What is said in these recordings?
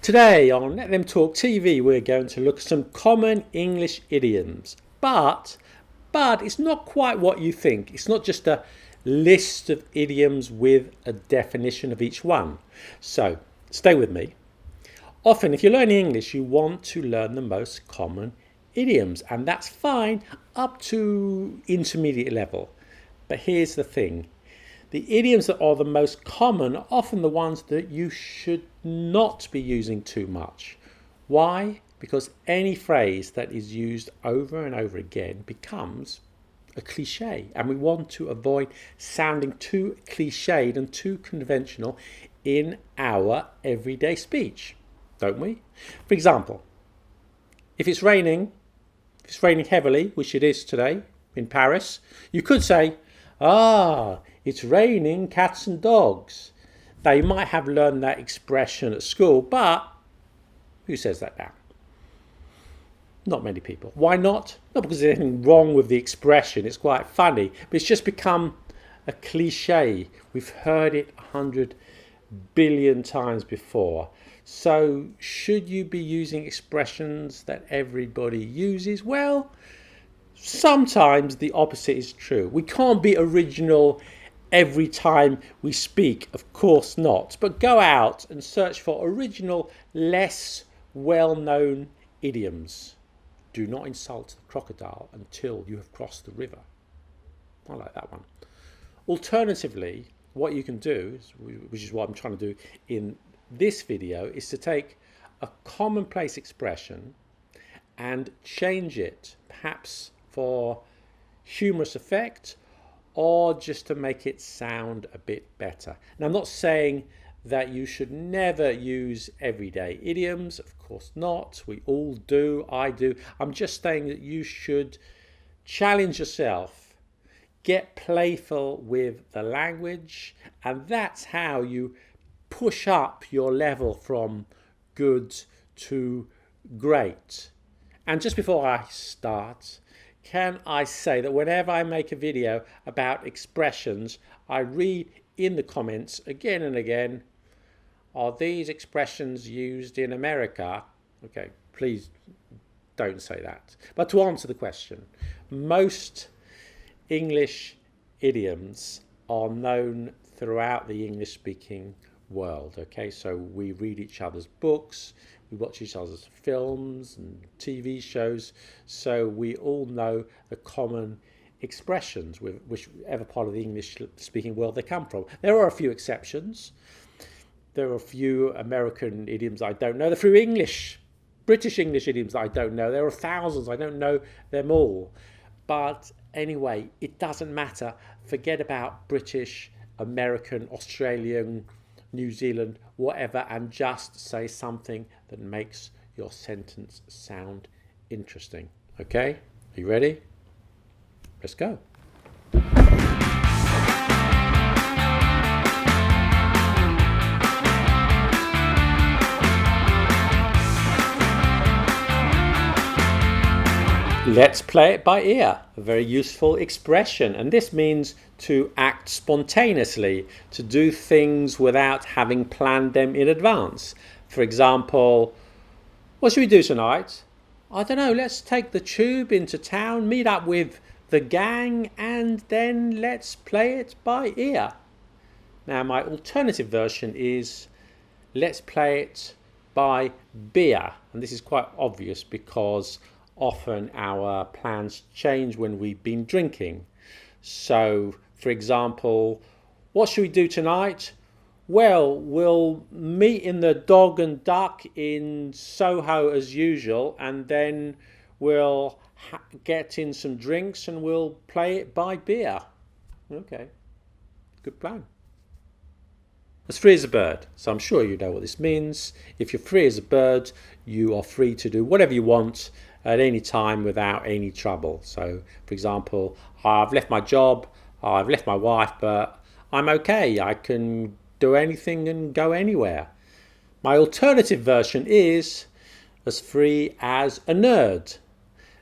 Today on Let Them Talk TV, we're going to look at some common English idioms. But it's not quite what you think. It's not just a list of idioms with a definition of each one. So stay with me. Often, if you're learning English, you want to learn the most common idioms, and that's fine up to intermediate level. But here's the thing. The idioms that are the most common are often the ones that you should not be using too much. Why? Because any phrase that is used over and over again becomes a cliche, and we want to avoid sounding too cliched and too conventional in our everyday speech, don't we? For example, if it's raining heavily, which it is today in Paris, you could say, it's raining cats and dogs. Now, you might have learned that expression at school, but who says that now? Not many people. Why not? Not because there's anything wrong with the expression. It's quite funny, but it's just become a cliche. We've heard it 100 billion times before. So should you be using expressions that everybody uses? Well, sometimes the opposite is true. We can't be original every time we speak, of course not. But go out and search for original, less well-known idioms. Do not insult the crocodile until you have crossed the river. I like that one. Alternatively, what you can do, which is what I'm trying to do in this video, is to take a commonplace expression and change it, perhaps for humorous effect or just to make it sound a bit better. Now, I'm not saying that you should never use everyday idioms. Of course not. We all do. I do. I'm just saying that you should challenge yourself, get playful with the language, and that's how you push up your level from good to great. And just before I start, can I say that whenever I make a video about expressions, I read in the comments again and again, are these expressions used in America? Okay, please don't say that. But to answer the question, most English idioms are known throughout the English-speaking world. Okay, so we read each other's books, we watch each other's films and TV shows, so we all know the common expressions with whichever part of the English-speaking world they come from. There are a few exceptions. There are a few American idioms I don't know. There are a few British English idioms that I don't know. There are thousands. I don't know them all. But anyway, it doesn't matter. Forget about British, American, Australian, New Zealand, whatever, and just say something that makes your sentence sound interesting. Okay? Are you ready? Let's go. Let's play it by ear, a very useful expression, and this means to act spontaneously, to do things without having planned them in advance. For example, what should we do tonight? I don't know, let's take the tube into town, meet up with the gang, and then let's play it by ear. Now, my alternative version is let's play it by beer, and this is quite obvious because often our plans change when we've been drinking. So, for example, what should we do tonight? Well, we'll meet in the Dog and Duck in Soho as usual, and then we'll get in some drinks and we'll play it by beer. Okay, good plan. As free as a bird. So I'm sure you know what this means. If you're free as a bird, you are free to do whatever you want at any time without any trouble. So, for example, I've left my job, I've left my wife, but I'm okay. I can do anything and go anywhere. My alternative version is as free as a nerd.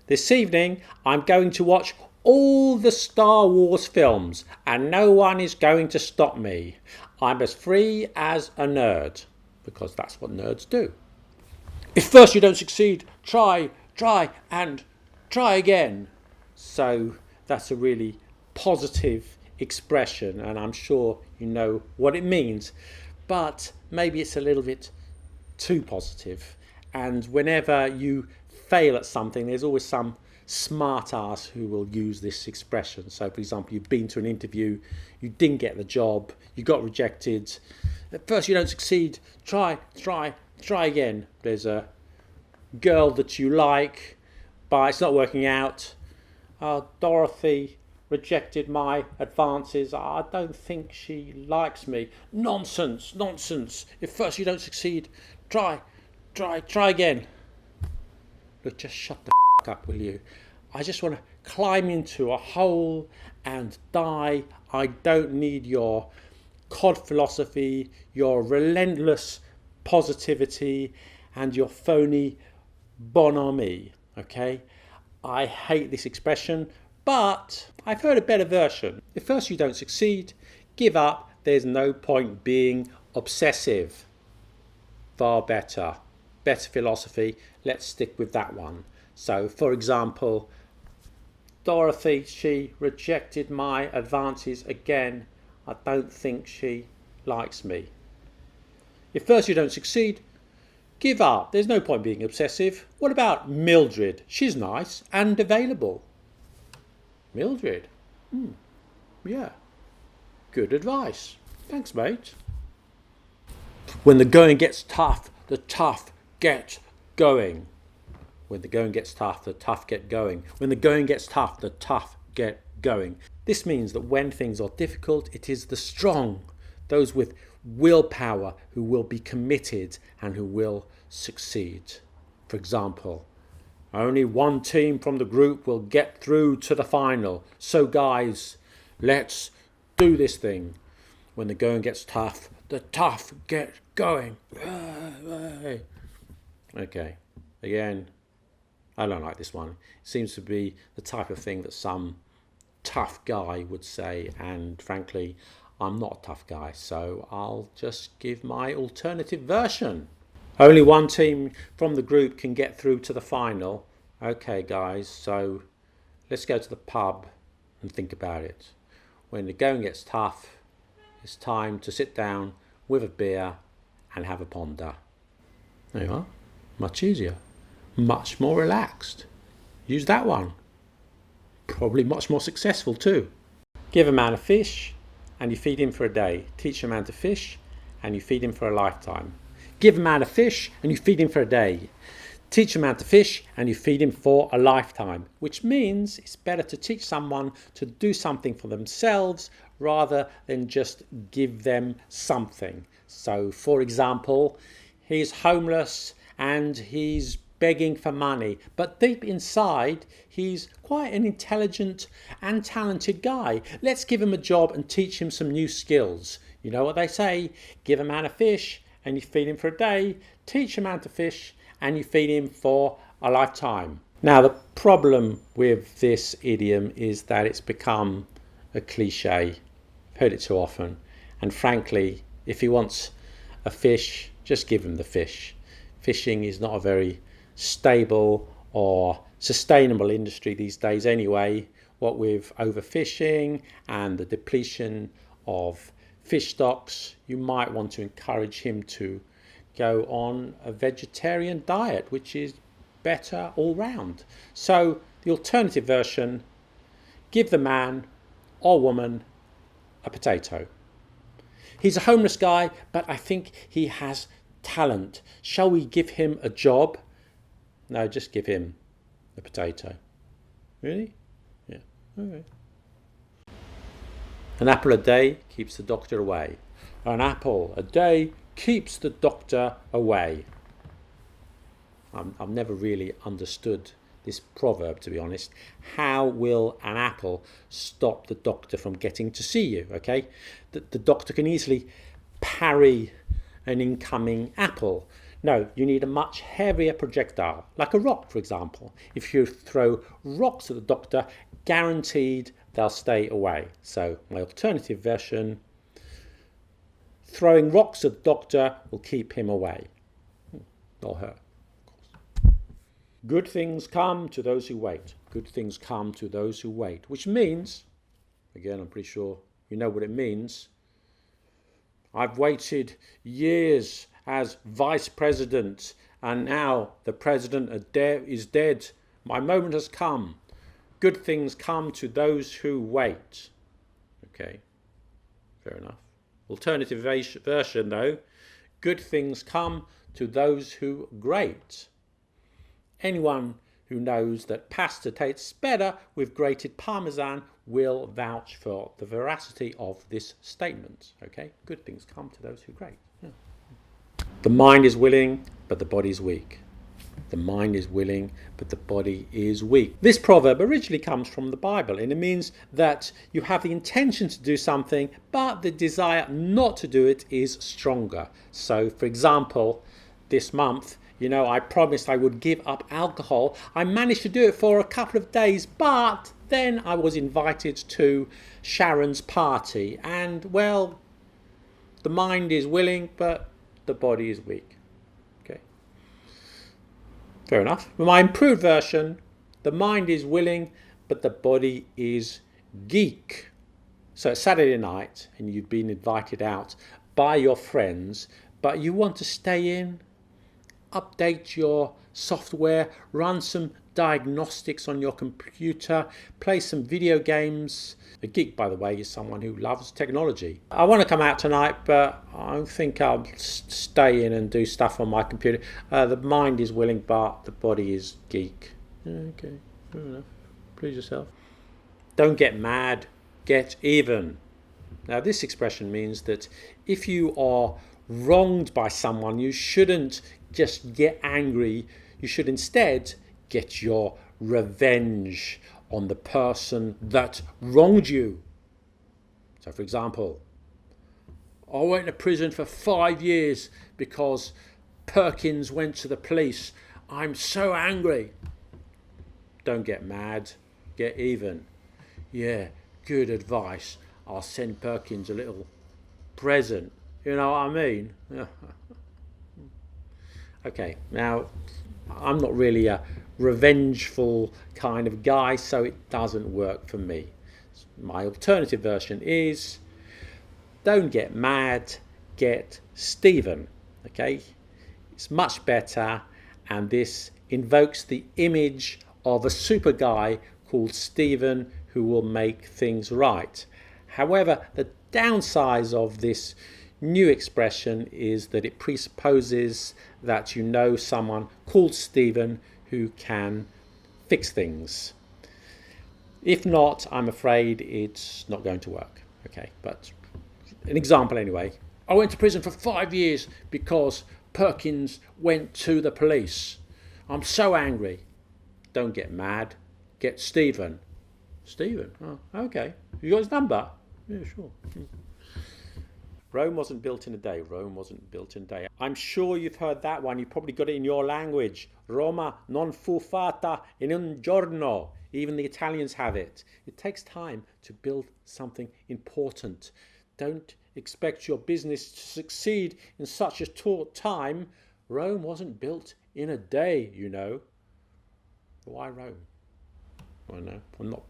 This evening, I'm going to watch all the Star Wars films and no one is going to stop me. I'm as free as a nerd because that's what nerds do. If first you don't succeed, try, and try again. So that's a really positive expression, and I'm sure you know what it means, but maybe it's a little bit too positive. And whenever you fail at something, there's always some smart ass who will use this expression. So for example, you've been to an interview, you didn't get the job, you got rejected. At first you don't succeed, try again. There's a girl that you like, but it's not working out. Dorothy rejected my advances. I don't think she likes me. Nonsense. If first you don't succeed, try again. Look, just shut the up, will you? I just want to climb into a hole and die. I don't need your cod philosophy, your relentless positivity, and your phony bonhomie, okay? I hate this expression, but I've heard a better version. If first you don't succeed, give up. There's no point being obsessive. Far better. Better philosophy. Let's stick with that one. So, for example, Dorothy, she rejected my advances again. I don't think she likes me. If first you don't succeed, give up. There's no point being obsessive. What about Mildred? She's nice and available. Mildred? Yeah. Good advice. Thanks, mate. When the going gets tough, the tough get going. When the going gets tough, the tough get going. When the going gets tough, the tough get going. This means that when things are difficult, it is the strong, those with willpower, who will be committed and who will succeed. For example, only one team from the group will get through to the final. So guys, let's do this thing. When the going gets tough, the tough get going. Okay, again, I don't like this one. It seems to be the type of thing that some tough guy would say, and frankly, I'm not a tough guy, so I'll just give my alternative version. Only one team from the group can get through to the final. Okay, guys, so let's go to the pub and think about it. When the going gets tough, it's time to sit down with a beer and have a ponder. There you are. Much easier. Much more relaxed. Use that one. Probably much more successful too. Give a man a fish and you feed him for a day. Teach a man to fish and you feed him for a lifetime. Give a man a fish and you feed him for a day. Teach a man to fish and you feed him for a lifetime. Which means it's better to teach someone to do something for themselves rather than just give them something. So, for example, he's homeless and he's begging for money, but deep inside he's quite an intelligent and talented guy. Let's give him a job and teach him some new skills. You know what they say, give a man a fish and you feed him for a day, teach a man to fish and you feed him for a lifetime. Now the problem with this idiom is that it's become a cliche. I've heard it too often, and frankly, if he wants a fish, just give him the fish. Fishing is not a very stable or sustainable industry these days anyway. What with overfishing and the depletion of fish stocks, you might want to encourage him to go on a vegetarian diet, which is better all round. So the alternative version, give the man or woman a potato. He's a homeless guy, but I think he has talent. Shall we give him a job? No, just give him a potato. Really? Yeah. Okay. An apple a day keeps the doctor away. An apple a day keeps the doctor away. I've never really understood this proverb, to be honest. How will an apple stop the doctor from getting to see you? Okay, the doctor can easily parry an incoming apple. No, you need a much heavier projectile, like a rock, for example. If you throw rocks at the doctor, guaranteed they'll stay away. So my alternative version, throwing rocks at the doctor will keep him away. Or her, of Good things come to those who wait. Good things come to those who wait. Which means, again, I'm pretty sure you know what it means. I've waited years as vice president, and now the president is dead. My moment has come. Good things come to those who wait. Okay, fair enough. Alternative version though, good things come to those who grate. Anyone who knows that pasta tastes better with grated parmesan will vouch for the veracity of this statement. Okay, good things come to those who grate. Yeah. The mind is willing, but the body is weak. The mind is willing, but the body is weak. This proverb originally comes from the Bible, and it means that you have the intention to do something, but the desire not to do it is stronger. So, for example, this month, I promised I would give up alcohol. I managed to do it for a couple of days, but then I was invited to Sharon's party, and, well, the mind is willing, but the body is weak. Fair enough. My improved version, the mind is willing, but the body is geek. So it's Saturday night and you've been invited out by your friends, but you want to stay in, update your software, run some diagnostics on your computer, play some video games. A geek, by the way, is someone who loves technology. I want to come out tonight, but I think I'll stay in and do stuff on my computer. The mind is willing, but the body is geek. Okay, fair enough. Please yourself. Don't get mad, get even. Now, this expression means that if you are wronged by someone, you shouldn't just get angry. You should instead get your revenge on the person that wronged you. So, for example, I went to prison for 5 years because Perkins went to the police. I'm so angry. Don't get mad, get even. Yeah, good advice. I'll send Perkins a little present. You know what I mean? Okay, now, I'm not really a revengeful kind of guy, so it doesn't work for me. My alternative version is don't get mad, get Stephen. Okay, it's much better, and this invokes the image of a super guy called Stephen who will make things right. However, the downside of this new expression is that it presupposes that you know someone called Stephen who can fix things. If not, I'm afraid it's not going to work. Okay, but an example anyway. I went to prison for 5 years because Perkins went to the police. I'm so angry. Don't get mad, get Stephen. Stephen? Oh, okay. You got his number? Yeah, sure. Rome wasn't built in a day. Rome wasn't built in a day. I'm sure you've heard that one. You probably got it in your language. Roma non fu fatta in un giorno. Even the Italians have it. It takes time to build something important. Don't expect your business to succeed in such a short time. Rome wasn't built in a day, you know. Why Rome? Well, no, I'm not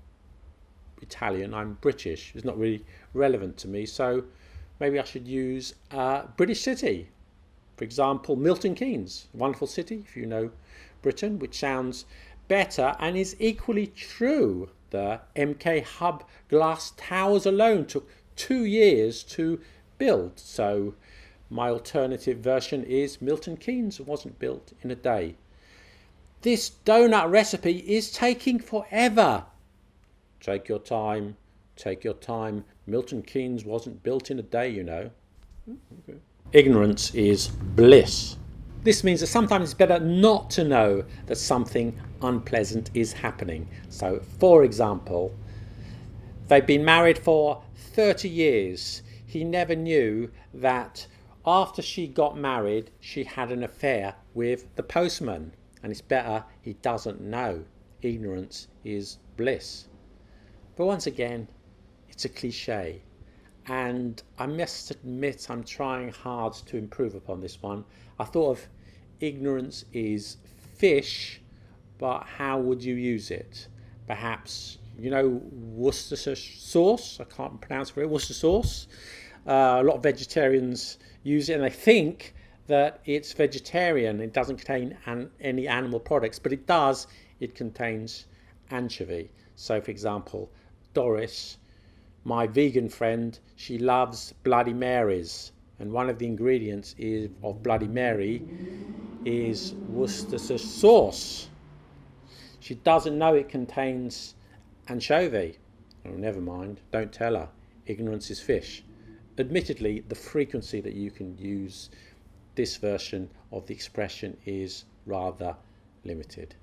Italian. I'm British. It's not really relevant to me. So maybe I should use a British city. For example, Milton Keynes, a wonderful city, if you know Britain, which sounds better and is equally true. The MK Hub glass towers alone took 2 years to build. So my alternative version is Milton Keynes wasn't built in a day. This donut recipe is taking forever. Take your time. Take your time. Milton Keynes wasn't built in a day, you know. Okay. Ignorance is bliss. This means that sometimes it's better not to know that something unpleasant is happening. So, for example, they've been married for 30 years. He never knew that after she got married, she had an affair with the postman. And it's better he doesn't know. Ignorance is bliss. But once again, it's a cliche. And I must admit I'm trying hard to improve upon this one. I thought of ignorance is fish but how would you use it? Perhaps, you know, Worcestershire sauce. I can't pronounce it. Worcester sauce. A lot of vegetarians use it, and they think that it's vegetarian. It doesn't contain any animal products, but it does. It contains anchovy. So, for example, Doris, my vegan friend, she loves Bloody Marys, and one of the ingredients of Bloody Mary is Worcestershire sauce. She doesn't know it contains anchovy. Oh, never mind. Don't tell her. Ignorance is fish. Admittedly, the frequency that you can use this version of the expression is rather limited.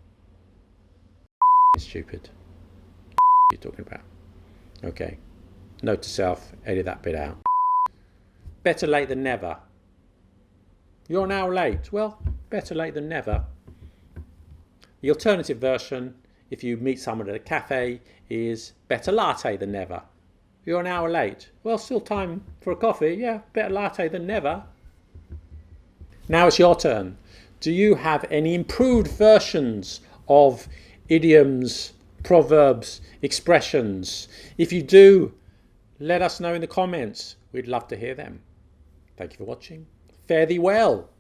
Stupid. What are you talking about? Okay. Note to self, edit that bit out. Better late than never. You're an hour late. Well, better late than never. The alternative version, if you meet someone at a cafe, is better latte than never. You're an hour late. Well, still time for a coffee. Yeah, better latte than never. Now it's your turn. Do you have any improved versions of idioms, proverbs, expressions? If you do, let us know in the comments. We'd love to hear them. Thank you for watching. Fare thee well.